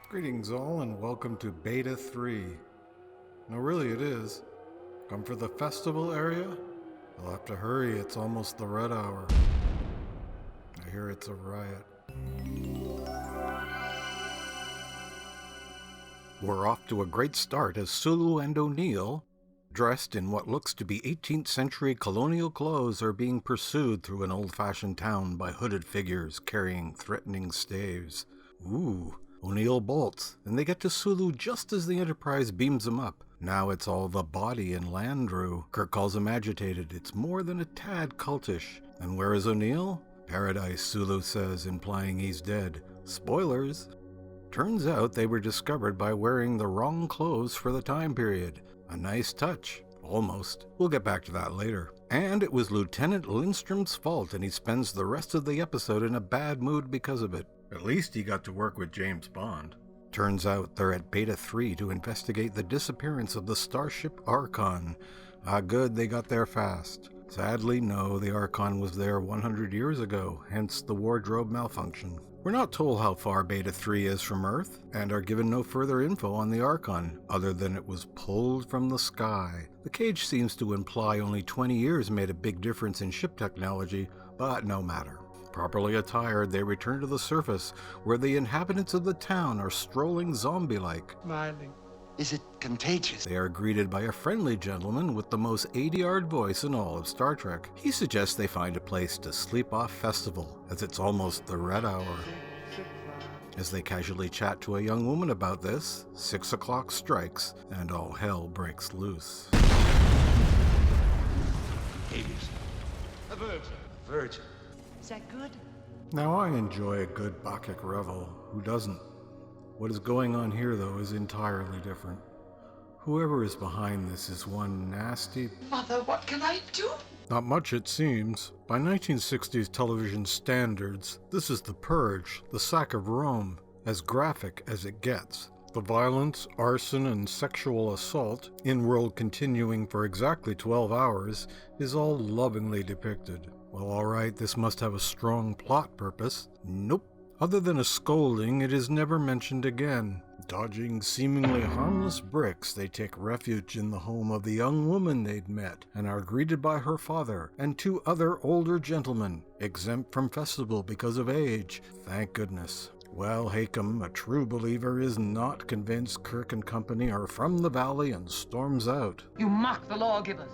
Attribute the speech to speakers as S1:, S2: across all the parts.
S1: Greetings all and welcome to Beta 3. No, really it is. Come for the festival area? You'll have to hurry, it's almost the red hour. I hear it's a riot. We're off to a great start as Sulu and O'Neill, dressed in what looks to be 18th century colonial clothes, are being pursued through an old-fashioned town by hooded figures carrying threatening staves. Ooh. O'Neill bolts, and they get to Sulu just as the Enterprise beams them up. Now it's all the body in Landru. Kirk calls him agitated. It's more than a tad cultish. And where is O'Neill? Paradise, Sulu says, implying he's dead. Spoilers! Turns out they were discovered by wearing the wrong clothes for the time period. A nice touch. Almost. We'll get back to that later. And it was Lieutenant Lindstrom's fault, and he spends the rest of the episode in a bad mood because of it. At least he got to work with James Bond. Turns out they're at Beta 3 to investigate the disappearance of the starship Archon. Good, they got there fast. Sadly, no, the Archon was there 100 years ago, hence the wardrobe malfunction. We're not told how far Beta 3 is from Earth, and are given no further info on the Archon, other than it was pulled from the sky. The cage seems to imply only 20 years made a big difference in ship technology, but no matter. Properly attired, they return to the surface, where the inhabitants of the town are strolling zombie-like.
S2: Smiling.
S3: Is it contagious?
S1: They are greeted by a friendly gentleman with the most 80-yard voice in all of Star Trek. He suggests they find a place to sleep off festival, as it's almost the red hour. As they casually chat to a young woman about this, 6 o'clock strikes, and all hell breaks loose.
S3: Hades.
S2: A virgin.
S3: A virgin.
S4: Is that good?
S1: Now I enjoy a good Bacchic revel. Who doesn't? What is going on here, though, is entirely different. Whoever is behind this is one nasty...
S4: Mother, what can I do?
S1: Not much, it seems. By 1960s television standards, this is The Purge, the sack of Rome, as graphic as it gets. The violence, arson, and sexual assault, in-world continuing for exactly 12 hours, is all lovingly depicted. Well, alright, this must have a strong plot purpose. Nope. Other than a scolding, it is never mentioned again. Dodging seemingly harmless bricks, they take refuge in the home of the young woman they'd met, and are greeted by her father and 2 other older gentlemen, exempt from festival because of age. Thank goodness. Well, Hakem, a true believer, is not convinced Kirk and company are from the valley and storms out.
S4: You mock the lawgivers.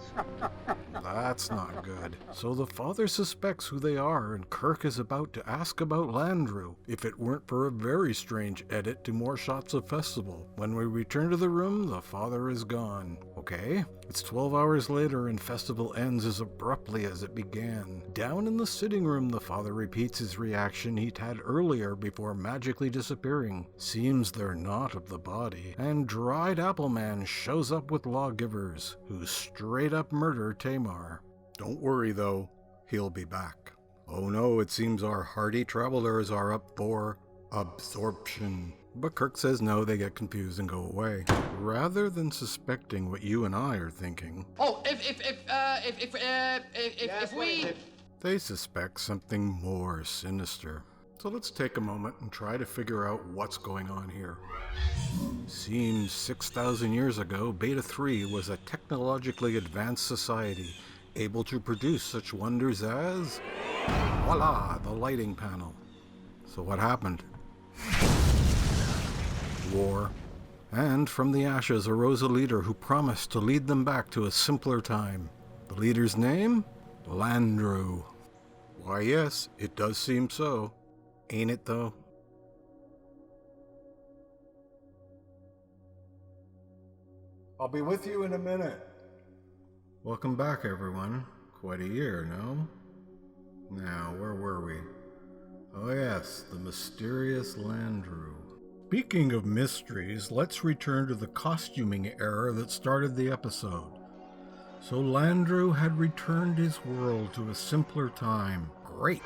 S1: That's not good. So the father suspects who they are, and Kirk is about to ask about Landru, if it weren't for a very strange edit to more shots of festival. When we return to the room, the father is gone. Okay, it's 12 hours later and festival ends as abruptly as it began. Down in the sitting room, the father repeats his reaction he'd had earlier before magically disappearing. Seems they're not of the body. And Dried Apple Man shows up with lawgivers, who straight up murder Tamar. Don't worry though, he'll be back. Oh no, it seems our hardy travelers are up for absorption. But Kirk says no, they get confused and go away. Rather than suspecting what you and I are thinking...
S2: Oh, if we...
S1: They suspect something more sinister. So let's take a moment and try to figure out what's going on here. Seems 6,000 years ago, Beta 3 was a technologically advanced society, able to produce such wonders as... voila, the lighting panel. So what happened? War. And from the ashes arose a leader who promised to lead them back to a simpler time. The leader's name? Landru. Why yes, it does seem so. Ain't it though? I'll be with you in a minute. Welcome back, everyone. Quite a year, no? Now, where were we? Oh yes, the mysterious Landru. Speaking of mysteries, let's return to the costuming era that started the episode. So Landru had returned his world to a simpler time. Great!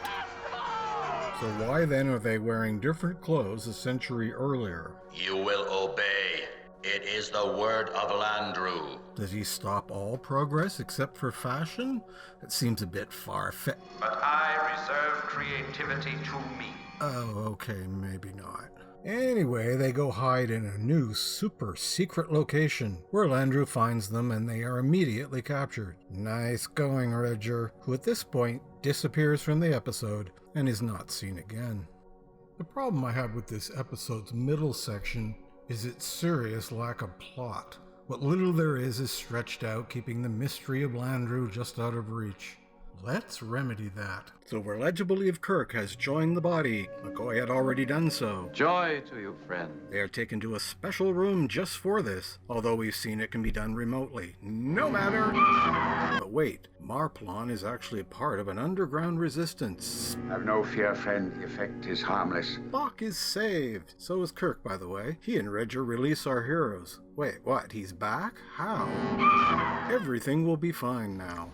S1: So why then are they wearing different clothes a century earlier?
S5: You will obey. It is the word of Landru.
S1: Does he stop all progress except for fashion? It seems a bit far-fetched.
S6: But I reserve creativity to me.
S1: Oh, okay, maybe not. Anyway, they go hide in a new super secret location where Landru finds them and they are immediately captured. Nice going, Redger, who at this point disappears from the episode and is not seen again. The problem I have with this episode's middle section is its serious lack of plot. What little there is stretched out, keeping the mystery of Landru just out of reach. Let's remedy that. So we're led to believe Kirk has joined the body. McCoy had already done so.
S6: Joy to you, friend.
S1: They are taken to a special room just for this, although we've seen it can be done remotely. No matter! But wait, Marplon is actually a part of an underground resistance.
S3: Have no fear, friend. The effect is harmless.
S1: Spock is saved. So is Kirk, by the way. He and Redger release our heroes. Wait, what? He's back? How? Everything will be fine now.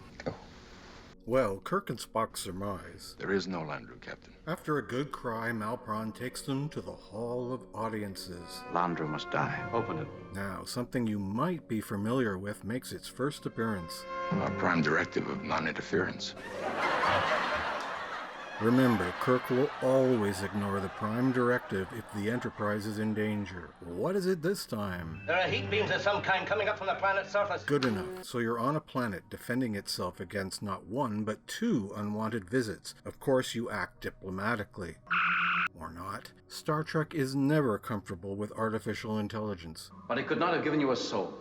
S1: Well, Kirk and Spock surmise.
S3: There is no Landru, Captain.
S1: After a good cry, Malpron takes them to the Hall of Audiences.
S6: Landru must die. Open it.
S1: Now, something you might be familiar with makes its first appearance.
S3: Our prime directive of non-interference.
S1: Remember, Kirk will always ignore the Prime Directive if the Enterprise is in danger. What is it this time?
S7: There are heat beams of some kind coming up from the planet's surface.
S1: Good enough. So you're on a planet defending itself against not one, but two unwanted visits. Of course you act diplomatically. Or not. Star Trek is never comfortable with artificial intelligence.
S6: But he could not have given you a soul.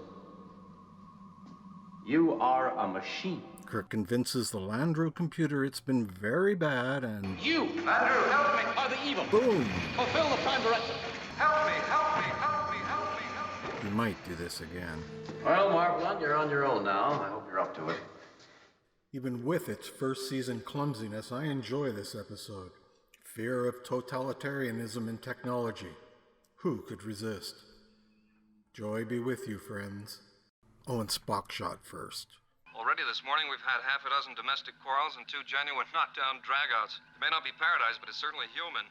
S6: You are a machine.
S1: Kirk convinces the Landru computer it's been very bad and...
S6: You, Landru, help me, are the evil.
S1: Boom!
S6: Fulfill the prime directive. Help me, help me, help me, help me, help me.
S1: You might do this again.
S6: Well, Marplon, you're on your own now. I hope you're up to it.
S1: Even with its first season clumsiness, I enjoy this episode. Fear of totalitarianism in technology. Who could resist? Joy be with you, friends. Oh, and Spock shot first.
S8: Already this morning, we've had half a dozen domestic quarrels and 2 genuine knockdown dragouts. It may not be paradise, but it's certainly human.